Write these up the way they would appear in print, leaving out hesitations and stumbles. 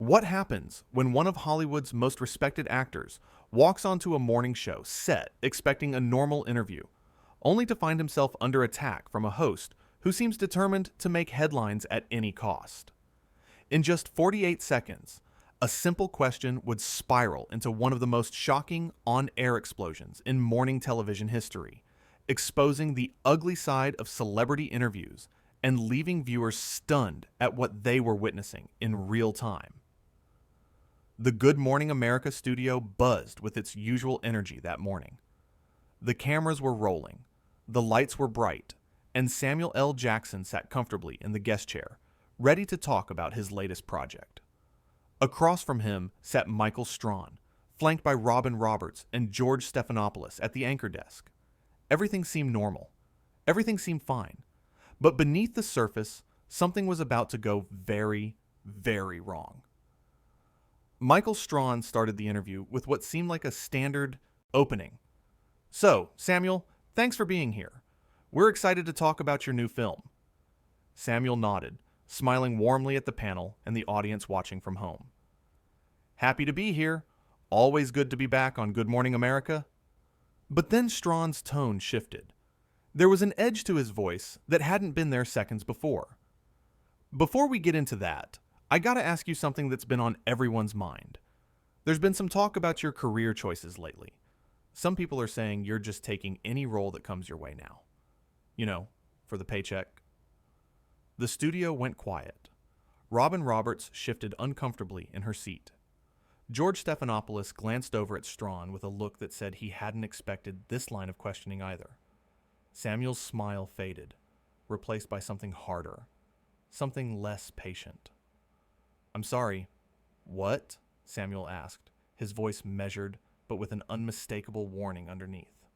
What happens when one of Hollywood's most respected actors walks onto a morning show set expecting a normal interview, only to find himself under attack from a host who seems determined to make headlines at any cost? In just 48 seconds, a simple question would spiral into one of the most shocking on-air explosions in morning television history, exposing the ugly side of celebrity interviews and leaving viewers stunned at what they were witnessing in real time. The Good Morning America studio buzzed with its usual energy that morning. The cameras were rolling, the lights were bright, and Samuel L. Jackson sat comfortably in the guest chair, ready to talk about his latest project. Across from him sat Michael Strahan, flanked by Robin Roberts and George Stephanopoulos at the anchor desk. Everything seemed normal. Everything seemed fine. But beneath the surface, something was about to go very, very wrong. Michael Strahan started the interview with what seemed like a standard opening. "So, Samuel, thanks for being here. We're excited to talk about your new film." Samuel nodded, smiling warmly at the panel and the audience watching from home. "Happy to be here. Always good to be back on Good Morning America." But then Strahan's tone shifted. There was an edge to his voice that hadn't been there seconds before. "Before we get into that, I gotta ask you something that's been on everyone's mind. There's been some talk about your career choices lately. Some people are saying you're just taking any role that comes your way now. You know, for the paycheck." The studio went quiet. Robin Roberts shifted uncomfortably in her seat. George Stephanopoulos glanced over at Strahan with a look that said he hadn't expected this line of questioning either. Samuel's smile faded, replaced by something harder, something less patient. "I'm sorry, what?" Samuel asked, his voice measured but with an unmistakable warning underneath.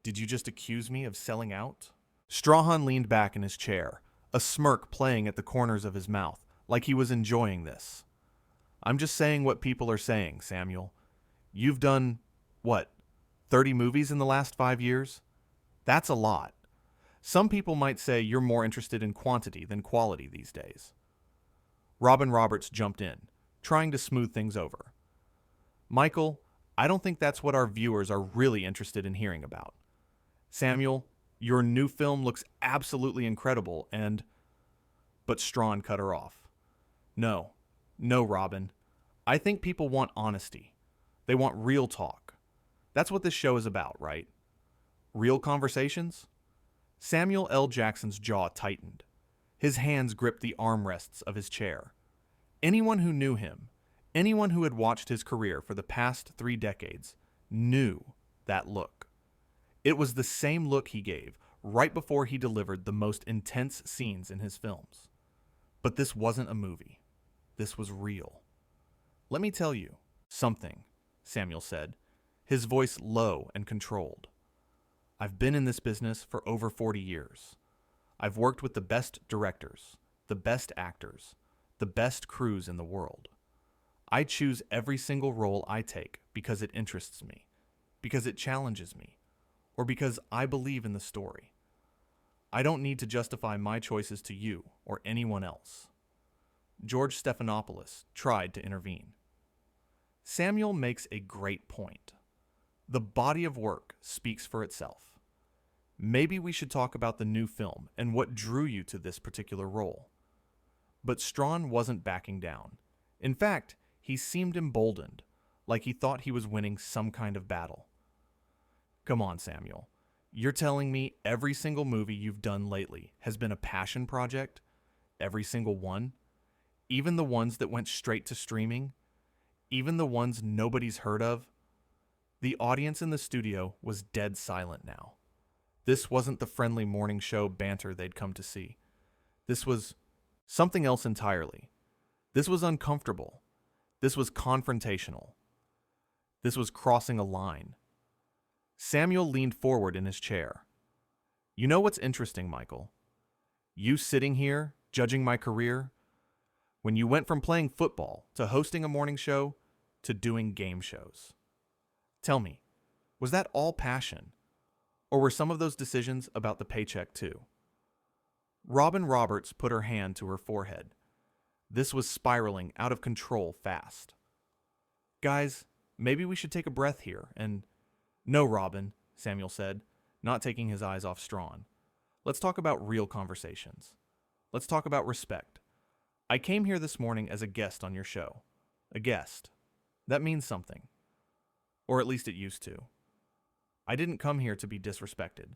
"Did you just accuse me of selling out?" Strahan leaned back in his chair, a smirk playing at the corners of his mouth, like he was enjoying this. "I'm just saying what people are saying, Samuel. You've done, 30 movies in the last 5 years? That's a lot. Some people might say you're more interested in quantity than quality these days." Robin Roberts jumped in, trying to smooth things over. "Michael, I don't think that's what our viewers are really interested in hearing about. Samuel, your new film looks absolutely incredible and—" But Strahan cut her off. No, Robin. I think people want honesty. They want real talk. That's what this show is about, right? Real conversations?" Samuel L. Jackson's jaw tightened. His hands gripped the armrests of his chair. Anyone who knew him, anyone who had watched his career for the past 3 decades, knew that look. It was the same look he gave right before he delivered the most intense scenes in his films. But this wasn't a movie. This was real. "Let me tell you something," Samuel said, his voice low and controlled. "I've been in this business for over 40 years. I've worked with the best directors, the best actors, the best crews in the world. I choose every single role I take because it interests me, because it challenges me, or because I believe in the story. I don't need to justify my choices to you or anyone else." George Stephanopoulos tried to intervene. Samuel makes a great point. The body of work speaks for itself. Maybe we should talk about the new film and what drew you to this particular role. But Strahan wasn't backing down. In fact, he seemed emboldened, like he thought he was winning some kind of battle. "Come on, Samuel. You're telling me every single movie you've done lately has been a passion project? Every single one? Even the ones that went straight to streaming? Even the ones nobody's heard of?" The audience in the studio was dead silent now. This wasn't the friendly morning show banter they'd come to see. This was something else entirely. This was uncomfortable. This was confrontational. This was crossing a line. Samuel leaned forward in his chair. "You know what's interesting, Michael? You sitting here, judging my career, when you went from playing football to hosting a morning show to doing game shows. Tell me, was that all passion? Or were some of those decisions about the paycheck too?" Robin Roberts put her hand to her forehead. This was spiraling out of control fast. Guys, maybe we should take a breath here and... No, Robin, Samuel said, not taking his eyes off Strahan. Let's talk about real conversations. Let's talk about respect. I came here this morning as a guest on your show. A guest. That means something. Or at least it used to. I didn't come here to be disrespected.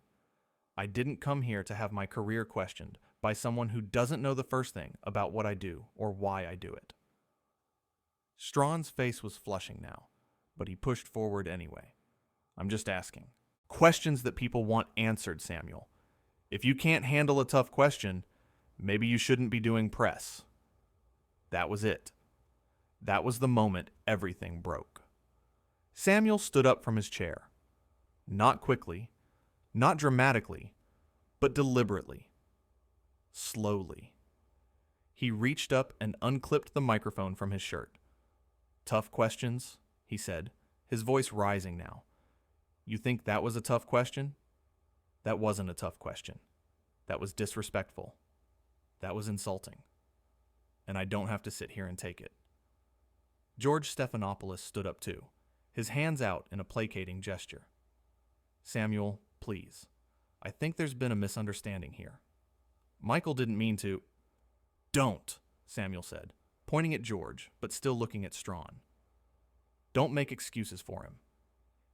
I didn't come here to have my career questioned by someone who doesn't know the first thing about what I do or why I do it. Strahan's face was flushing now, but he pushed forward anyway. I'm just asking. Questions that people want answered, Samuel. If you can't handle a tough question, maybe you shouldn't be doing press. That was it. That was the moment everything broke. Samuel stood up from his chair. Not quickly, not dramatically, but deliberately. Slowly. He reached up and unclipped the microphone from his shirt. Tough questions, he said, his voice rising now. You think that was a tough question? That wasn't a tough question. That was disrespectful. That was insulting. And I don't have to sit here and take it. George Stephanopoulos stood up too, his hands out in a placating gesture. Samuel, please. I think there's been a misunderstanding here. Michael didn't mean to... Don't, Samuel said, pointing at George, but still looking at Strahan. Don't make excuses for him.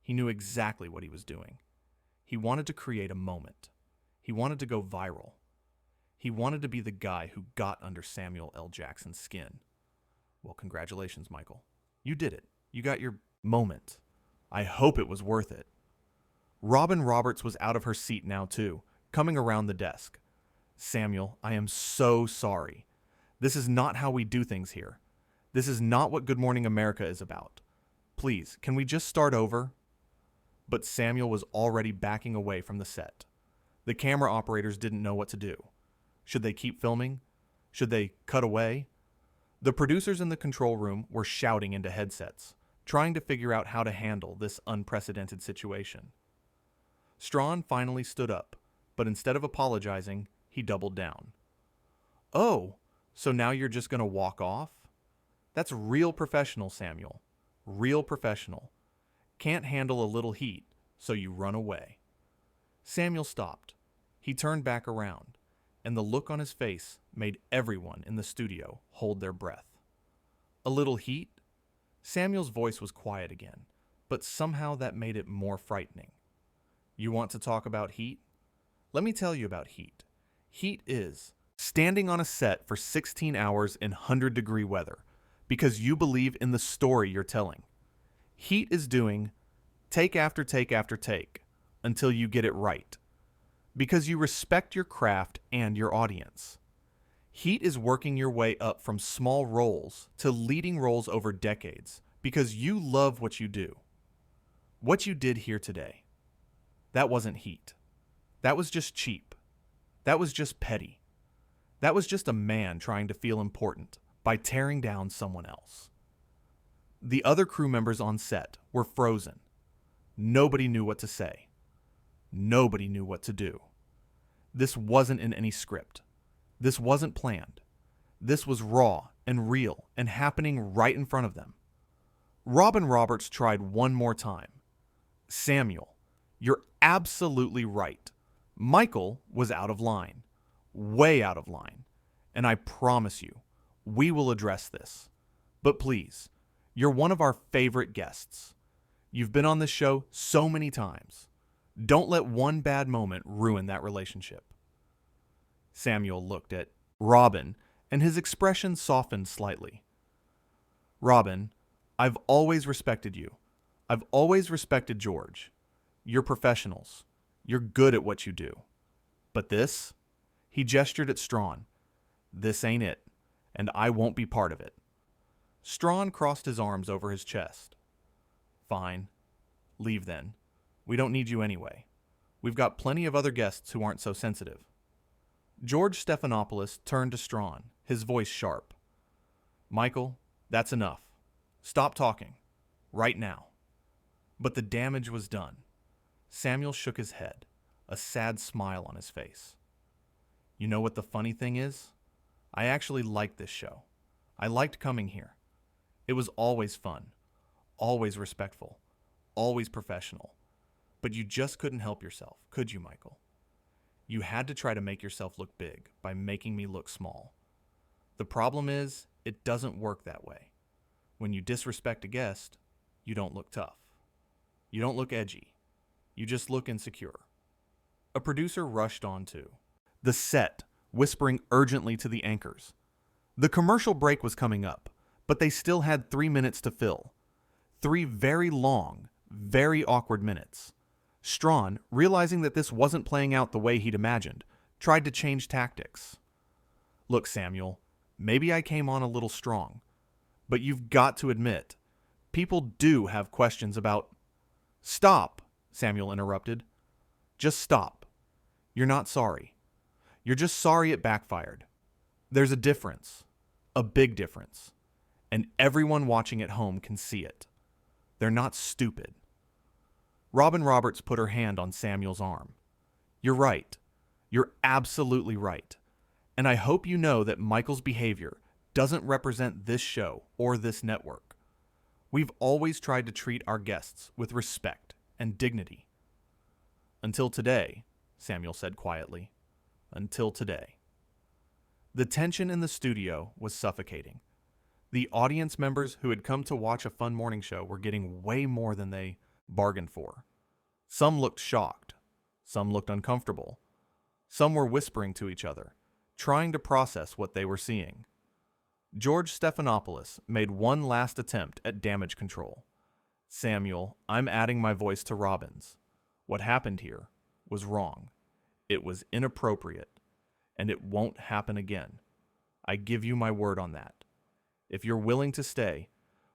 He knew exactly what he was doing. He wanted to create a moment. He wanted to go viral. He wanted to be the guy who got under Samuel L. Jackson's skin. Well, congratulations, Michael. You did it. You got your moment. I hope it was worth it. Robin Roberts was out of her seat now, too, coming around the desk. Samuel, I am so sorry. This is not how we do things here. This is not what Good Morning America is about. Please, can we just start over? But Samuel was already backing away from the set. The camera operators didn't know what to do. Should they keep filming? Should they cut away? The producers in the control room were shouting into headsets, trying to figure out how to handle this unprecedented situation. Strahan finally stood up, but instead of apologizing, he doubled down. Oh, so now you're just going to walk off? That's real professional, Samuel. Real professional. Can't handle a little heat, so you run away. Samuel stopped. He turned back around, and the look on his face made everyone in the studio hold their breath. A little heat? Samuel's voice was quiet again, but somehow that made it more frightening. You want to talk about heat? Let me tell you about heat. Heat is standing on a set for 16 hours in 100-degree weather because you believe in the story you're telling. Heat is doing take after take after take until you get it right because you respect your craft and your audience. Heat is working your way up from small roles to leading roles over decades because you love what you do. What you did here today, that wasn't heat. That was just cheap. That was just petty. That was just a man trying to feel important by tearing down someone else. The other crew members on set were frozen. Nobody knew what to say. Nobody knew what to do. This wasn't in any script. This wasn't planned. This was raw and real and happening right in front of them. Robin Roberts tried one more time. Samuel, you're absolutely right. Michael was out of line. Way out of line. And I promise you, we will address this. But please, you're one of our favorite guests. You've been on this show so many times. Don't let one bad moment ruin that relationship. Samuel looked at Robin, and his expression softened slightly. Robin, I've always respected you. I've always respected George. You're professionals. You're good at what you do. But this? He gestured at Strahan. This ain't it, and I won't be part of it. Strahan crossed his arms over his chest. Fine. Leave then. We don't need you anyway. We've got plenty of other guests who aren't so sensitive. George Stephanopoulos turned to Strahan, his voice sharp. Michael, that's enough. Stop talking. Right now. But the damage was done. Samuel shook his head, a sad smile on his face. You know what the funny thing is? I actually like this show. I liked coming here. It was always fun, always respectful, always professional. But you just couldn't help yourself, could you, Michael? You had to try to make yourself look big by making me look small. The problem is, it doesn't work that way. When you disrespect a guest, you don't look tough. You don't look edgy. You just look insecure. A producer rushed on to the set, whispering urgently to the anchors. The commercial break was coming up, but they still had 3 minutes to fill. 3 very long, very awkward minutes. Strahan, realizing that this wasn't playing out the way he'd imagined, tried to change tactics. Look, Samuel, maybe I came on a little strong, but you've got to admit, people do have questions about... Stop, Samuel interrupted. Just stop. You're not sorry. You're just sorry it backfired. There's a difference. A big difference. And everyone watching at home can see it. They're not stupid. Robin Roberts put her hand on Samuel's arm. You're right. You're absolutely right. And I hope you know that Michael's behavior doesn't represent this show or this network. We've always tried to treat our guests with respect and dignity. Until today, Samuel said quietly. Until today. The tension in the studio was suffocating. The audience members who had come to watch a fun morning show were getting way more than they bargained for. Some looked shocked. Some looked uncomfortable. Some were whispering to each other, trying to process what they were seeing. George Stephanopoulos made one last attempt at damage control. Samuel, I'm adding my voice to Robin's. What happened here was wrong. It was inappropriate, and it won't happen again. I give you my word on that. If you're willing to stay,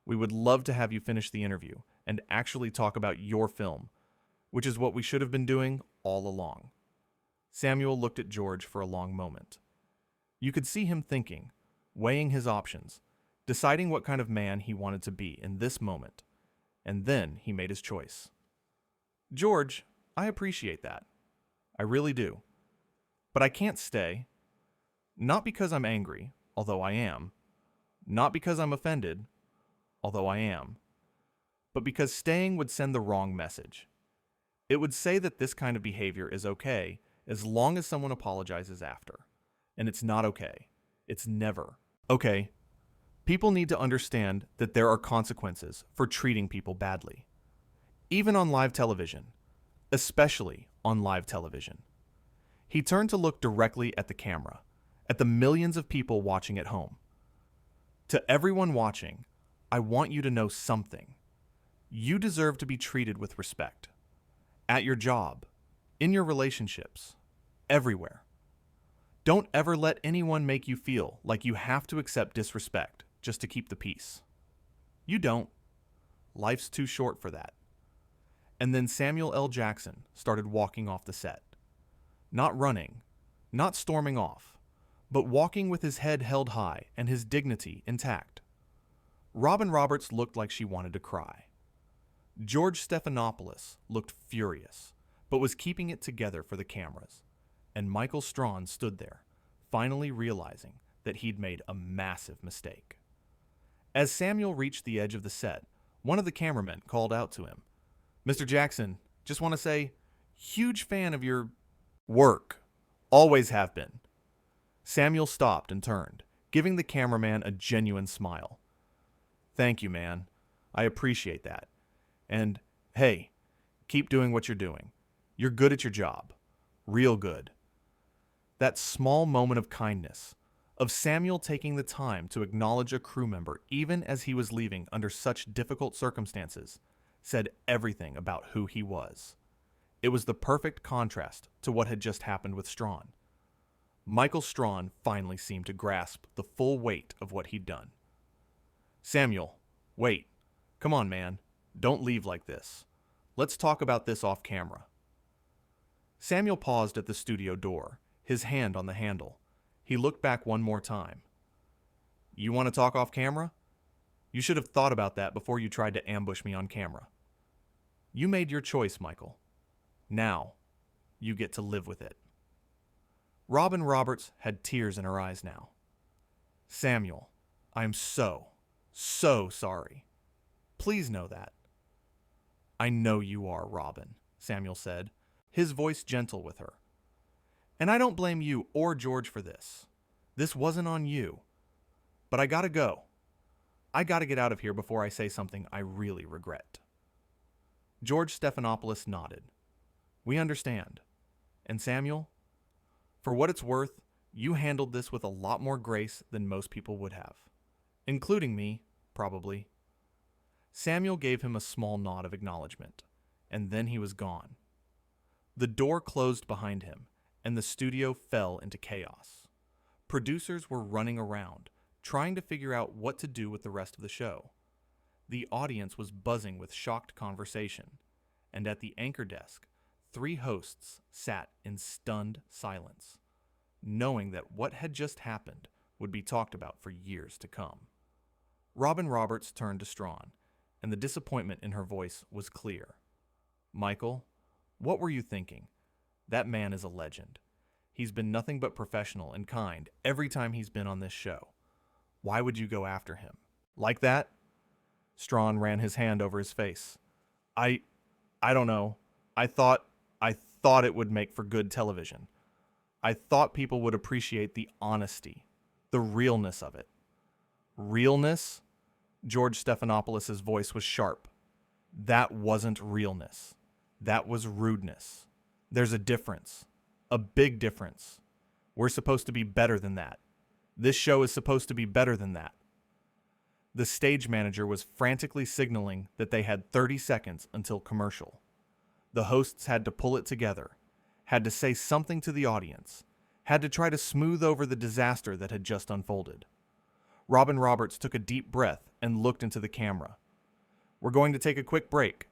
we would love to have you finish the interview and actually talk about your film, which is what we should have been doing all along. Samuel looked at George for a long moment. You could see him thinking, weighing his options, deciding what kind of man he wanted to be in this moment, and then he made his choice. George, I appreciate that. I really do. But I can't stay. Not because I'm angry, although I am. Not because I'm offended, although I am. But because staying would send the wrong message. It would say that this kind of behavior is okay as long as someone apologizes after. And it's not okay. It's never okay. People need to understand that there are consequences for treating people badly. Even on live television. Especially on live television. He turned to look directly at the camera, at the millions of people watching at home. To everyone watching, I want you to know something. You deserve to be treated with respect. At your job, in your relationships, everywhere. Don't ever let anyone make you feel like you have to accept disrespect just to keep the peace. You don't. Life's too short for that. And then Samuel L. Jackson started walking off the set. Not running, not storming off, but walking with his head held high and his dignity intact. Robin Roberts looked like she wanted to cry. George Stephanopoulos looked furious, but was keeping it together for the cameras. And Michael Strahan stood there, finally realizing that he'd made a massive mistake. As Samuel reached the edge of the set, one of the cameramen called out to him, Mr. Jackson, just want to say, huge fan of your work. Always have been. Samuel stopped and turned, giving the cameraman a genuine smile. Thank you, man. I appreciate that. And, hey, keep doing what you're doing. You're good at your job. Real good. That small moment of kindness, of Samuel taking the time to acknowledge a crew member even as he was leaving under such difficult circumstances, said everything about who he was. It was the perfect contrast to what had just happened with Strahan. Michael Strahan finally seemed to grasp the full weight of what he'd done. Samuel, wait. Come on, man. Don't leave like this. Let's talk about this off camera. Samuel paused at the studio door, his hand on the handle. He looked back one more time. You want to talk off camera? You should have thought about that before you tried to ambush me on camera. You made your choice, Michael. Now, you get to live with it. Robin Roberts had tears in her eyes now. Samuel, I'm so sorry. Please know that. I know you are, Robin, Samuel said, his voice gentle with her. And I don't blame you or George for this. This wasn't on you. But I gotta go. I gotta get out of here before I say something I really regret. George Stephanopoulos nodded. We understand. And Samuel, for what it's worth, you handled this with a lot more grace than most people would have. Including me, probably. Samuel gave him a small nod of acknowledgement, and then he was gone. The door closed behind him, and the studio fell into chaos. Producers were running around, trying to figure out what to do with the rest of the show. The audience was buzzing with shocked conversation, and at the anchor desk, 3 hosts sat in stunned silence, knowing that what had just happened would be talked about for years to come. Robin Roberts turned to Strahan, and the disappointment in her voice was clear. Michael, what were you thinking? That man is a legend. He's been nothing but professional and kind every time he's been on this show. Why would you go after him? Like that? Strahan ran his hand over his face. I don't know. I thought it would make for good television. I thought people would appreciate the honesty, the realness of it. Realness? George Stephanopoulos' voice was sharp. That wasn't realness. That was rudeness. There's a difference. A big difference. We're supposed to be better than that. This show is supposed to be better than that. The stage manager was frantically signaling that they had 30 seconds until commercial. The hosts had to pull it together, had to say something to the audience, had to try to smooth over the disaster that had just unfolded. Robin Roberts took a deep breath and looked into the camera. We're going to take a quick break.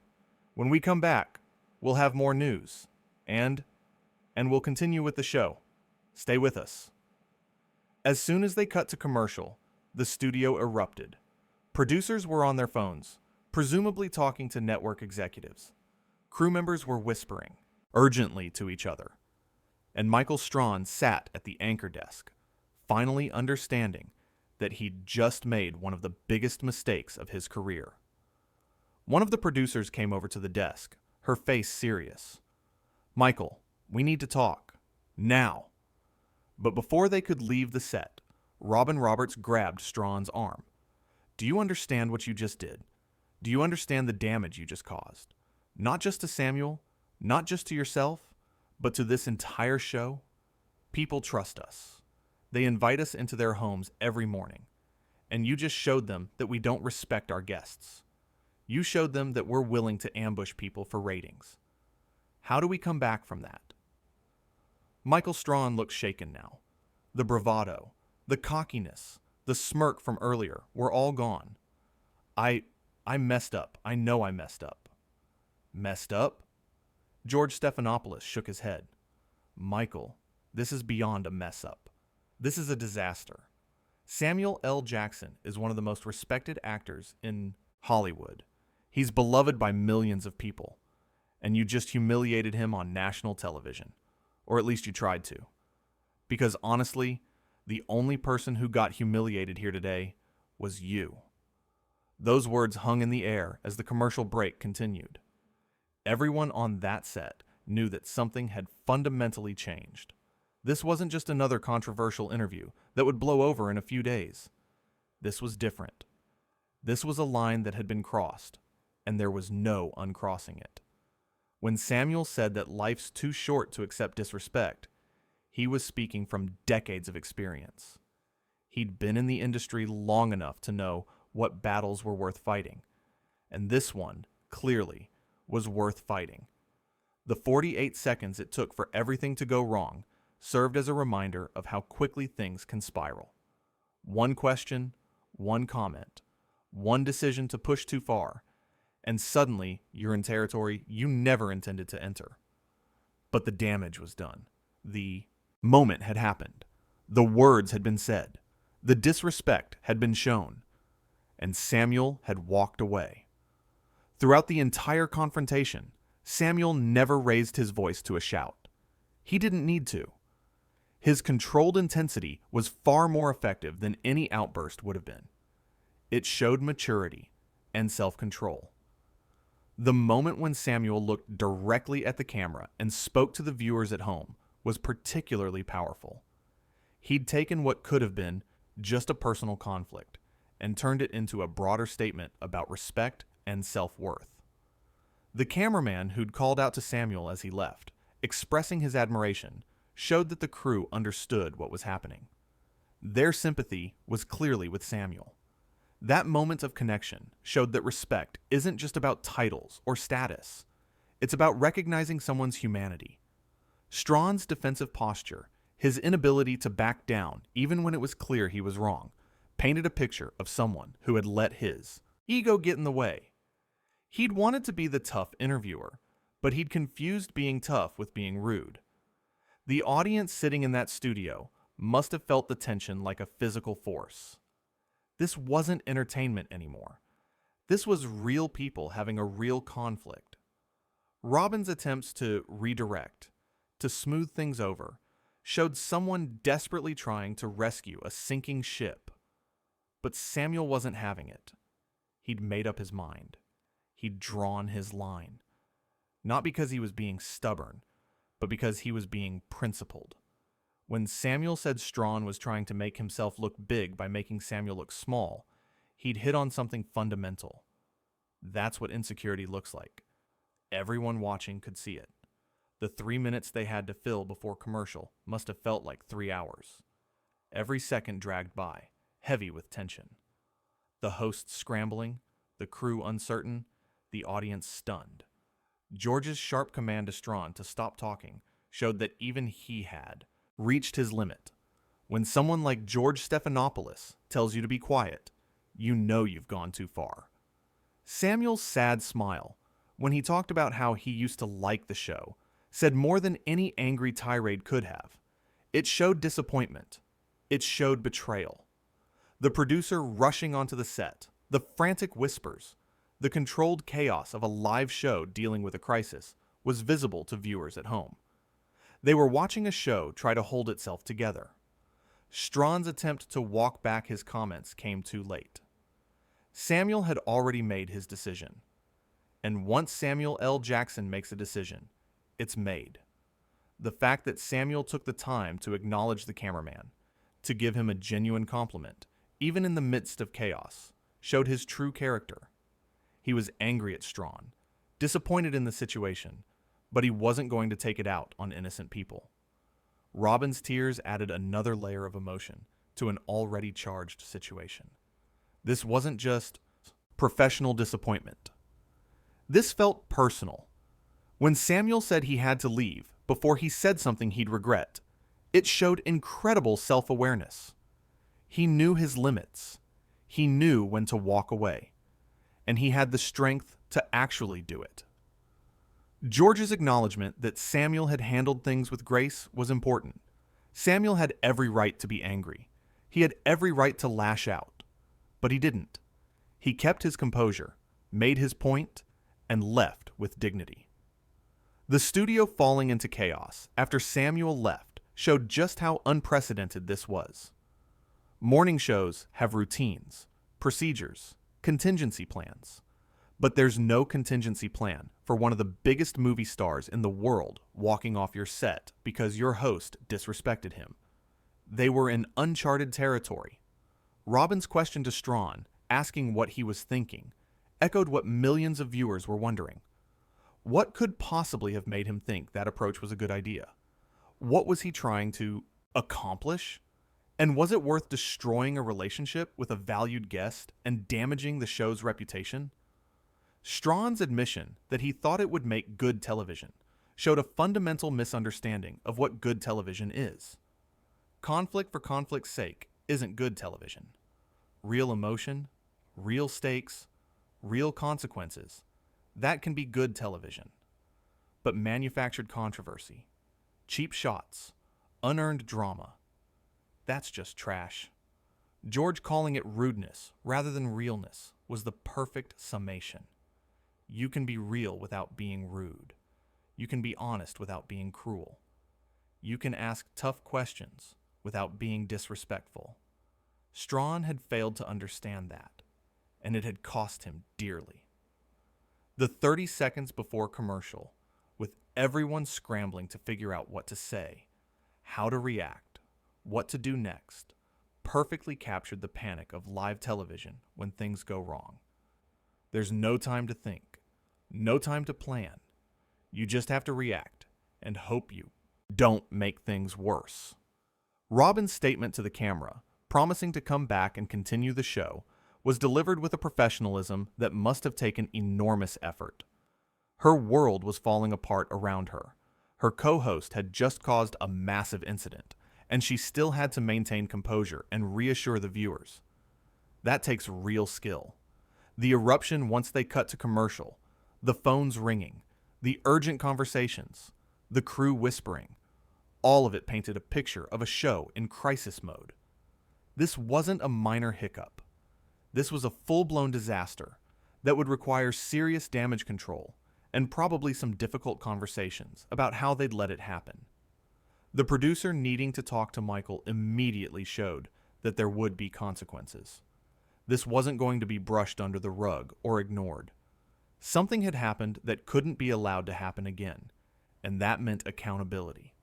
When we come back, we'll have more news. And we'll continue with the show. Stay with us. As soon as they cut to commercial, the studio erupted. Producers were on their phones, presumably talking to network executives. Crew members were whispering, urgently to each other. And Michael Strahan sat at the anchor desk, finally understanding that he'd just made one of the biggest mistakes of his career. One of the producers came over to the desk, her face serious. Michael, we need to talk. Now. But before they could leave the set, Robin Roberts grabbed Strahan's arm. Do you understand what you just did? Do you understand the damage you just caused? Not just to Samuel, not just to yourself, but to this entire show? People trust us. They invite us into their homes every morning. And you just showed them that we don't respect our guests. You showed them that we're willing to ambush people for ratings. How do we come back from that? Michael Strahan looked shaken now. The bravado, the cockiness, the smirk from earlier were all gone. I messed up. I know I messed up. Messed up? George Stephanopoulos shook his head. Michael, this is beyond a mess up. This is a disaster. Samuel L. Jackson is one of the most respected actors in Hollywood. He's beloved by millions of people. And you just humiliated him on national television. Or at least you tried to. Because honestly, the only person who got humiliated here today was you. Those words hung in the air as the commercial break continued. Everyone on that set knew that something had fundamentally changed. This wasn't just another controversial interview that would blow over in a few days. This was different. This was a line that had been crossed, and there was no uncrossing it. When Samuel said that life's too short to accept disrespect, he was speaking from decades of experience. He'd been in the industry long enough to know what battles were worth fighting, and this one, clearly, was worth fighting. The 48 seconds it took for everything to go wrong served as a reminder of how quickly things can spiral. One question, one comment, one decision to push too far, and suddenly you're in territory you never intended to enter. But the damage was done. The moment had happened. The words had been said. The disrespect had been shown. And Samuel had walked away. Throughout the entire confrontation, Samuel never raised his voice to a shout. He didn't need to. His controlled intensity was far more effective than any outburst would have been. It showed maturity and self-control. The moment when Samuel looked directly at the camera and spoke to the viewers at home was particularly powerful. He'd taken what could have been just a personal conflict and turned it into a broader statement about respect and self-worth. The cameraman who'd called out to Samuel as he left, expressing his admiration, showed that the crew understood what was happening. Their sympathy was clearly with Samuel. That moment of connection showed that respect isn't just about titles or status. It's about recognizing someone's humanity. Strahan's defensive posture, his inability to back down even when it was clear he was wrong, painted a picture of someone who had let his ego get in the way. He'd wanted to be the tough interviewer, but he'd confused being tough with being rude. The audience sitting in that studio must have felt the tension like a physical force. This wasn't entertainment anymore. This was real people having a real conflict. Robin's attempts to redirect, to smooth things over, showed someone desperately trying to rescue a sinking ship. But Samuel wasn't having it. He'd made up his mind. He'd drawn his line. Not because he was being stubborn, but because he was being principled. When Samuel said Strahan was trying to make himself look big by making Samuel look small, he'd hit on something fundamental. That's what insecurity looks like. Everyone watching could see it. The 3 minutes they had to fill before commercial must have felt like 3 hours. Every second dragged by, heavy with tension. The host scrambling, the crew uncertain, the audience stunned. George's sharp command to Strahan to stop talking showed that even he had reached his limit. When someone like George Stephanopoulos tells you to be quiet, you know you've gone too far. Samuel's sad smile, when he talked about how he used to like the show, said more than any angry tirade could have. It showed disappointment. It showed betrayal. The producer rushing onto the set, the frantic whispers, the controlled chaos of a live show dealing with a crisis was visible to viewers at home. They were watching a show try to hold itself together. Strahan's attempt to walk back his comments came too late. Samuel had already made his decision. And once Samuel L. Jackson makes a decision, it's made. The fact that Samuel took the time to acknowledge the cameraman, to give him a genuine compliment, even in the midst of chaos, showed his true character. He was angry at Strahan, disappointed in the situation, but he wasn't going to take it out on innocent people. Robin's tears added another layer of emotion to an already charged situation. This wasn't just professional disappointment. This felt personal. When Samuel said he had to leave before he said something he'd regret, it showed incredible self-awareness. He knew his limits. He knew when to walk away. And he had the strength to actually do it. George's acknowledgement that Samuel had handled things with grace was important. Samuel had every right to be angry. He had every right to lash out. But he didn't. He kept his composure, made his point, and left with dignity. The studio falling into chaos after Samuel left showed just how unprecedented this was. Morning shows have routines, procedures, contingency plans. But there's no contingency plan for one of the biggest movie stars in the world walking off your set because your host disrespected him. They were in uncharted territory. Robin's question to Strahan, asking what he was thinking, echoed what millions of viewers were wondering. What could possibly have made him think that approach was a good idea? What was he trying to accomplish? And was it worth destroying a relationship with a valued guest and damaging the show's reputation? Strahan's admission that he thought it would make good television showed a fundamental misunderstanding of what good television is. Conflict for conflict's sake isn't good television. Real emotion, real stakes, real consequences, that can be good television. But manufactured controversy, cheap shots, unearned drama, that's just trash. George calling it rudeness rather than realness was the perfect summation. You can be real without being rude. You can be honest without being cruel. You can ask tough questions without being disrespectful. Strahan had failed to understand that. and it had cost him dearly. The 30 seconds before commercial, with everyone scrambling to figure out what to say, how to react, what to do next, perfectly captured the panic of live television when things go wrong. There's no time to think, no time to plan. You just have to react and hope you don't make things worse. Robin's statement to the camera, promising to come back and continue the show, was delivered with a professionalism that must have taken enormous effort. Her world was falling apart around her. Her co-host had just caused a massive incident, and she still had to maintain composure and reassure the viewers. That takes real skill. The eruption once they cut to commercial, the phones ringing, the urgent conversations, the crew whispering, all of it painted a picture of a show in crisis mode. This wasn't a minor hiccup. This was a full-blown disaster that would require serious damage control and probably some difficult conversations about how they'd let it happen. The producer needing to talk to Michael immediately showed that there would be consequences. This wasn't going to be brushed under the rug or ignored. Something had happened that couldn't be allowed to happen again, and that meant accountability.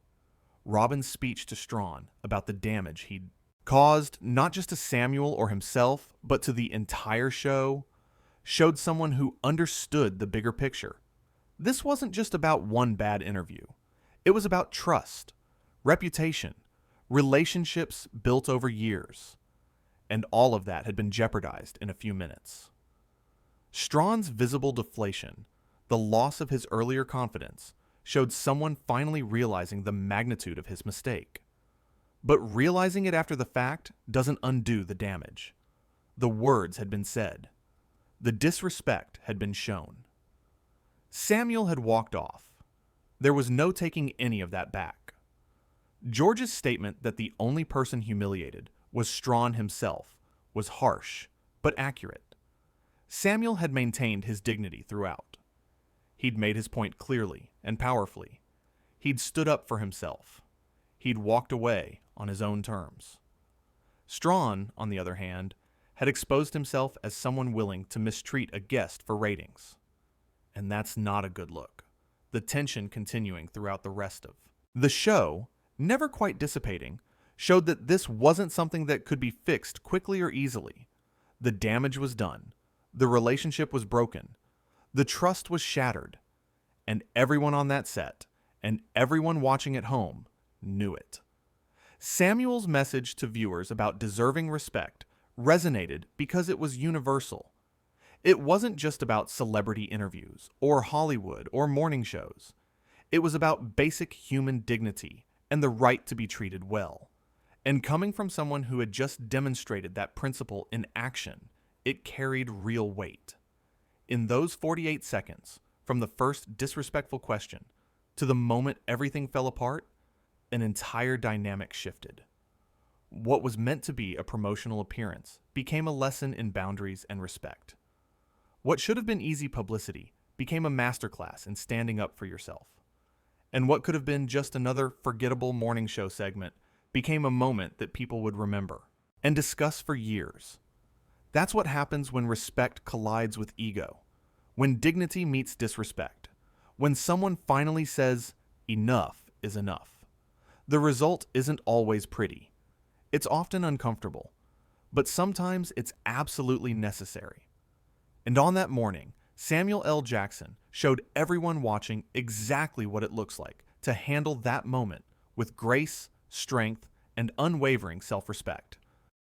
Robin's speech to Strahan about the damage he'd caused not just to Samuel or himself, but to the entire show, showed someone who understood the bigger picture. This wasn't just about one bad interview. It was about trust, reputation, relationships built over years. And all of that had been jeopardized in a few minutes. Strahan's visible deflation, the loss of his earlier confidence, showed someone finally realizing the magnitude of his mistake. But realizing it after the fact doesn't undo the damage. The words had been said. The disrespect had been shown. Samuel had walked off. There was no taking any of that back. George's statement that the only person humiliated was Strahan himself was harsh, but accurate. Samuel had maintained his dignity throughout. He'd made his point clearly and powerfully. He'd stood up for himself. He'd walked away on his own terms. Strahan, on the other hand, had exposed himself as someone willing to mistreat a guest for ratings. And that's not a good look. The tension continuing throughout the rest of the show, never quite dissipating, showed that this wasn't something that could be fixed quickly or easily. The damage was done. The relationship was broken. The trust was shattered. And everyone on that set, and everyone watching at home, knew it. Samuel's message to viewers about deserving respect resonated because it was universal. It wasn't just about celebrity interviews, or Hollywood, or morning shows. It was about basic human dignity and the right to be treated well. And coming from someone who had just demonstrated that principle in action, it carried real weight. In those 48 seconds, from the first disrespectful question to the moment everything fell apart, an entire dynamic shifted. What was meant to be a promotional appearance became a lesson in boundaries and respect. What should have been easy publicity became a masterclass in standing up for yourself. And what could have been just another forgettable morning show segment became a moment that people would remember and discuss for years. That's what happens when respect collides with ego, when dignity meets disrespect, when someone finally says, enough is enough. The result isn't always pretty. It's often uncomfortable, but sometimes it's absolutely necessary. And on that morning, Samuel L. Jackson showed everyone watching exactly what it looks like to handle that moment with grace, strength, and unwavering self-respect.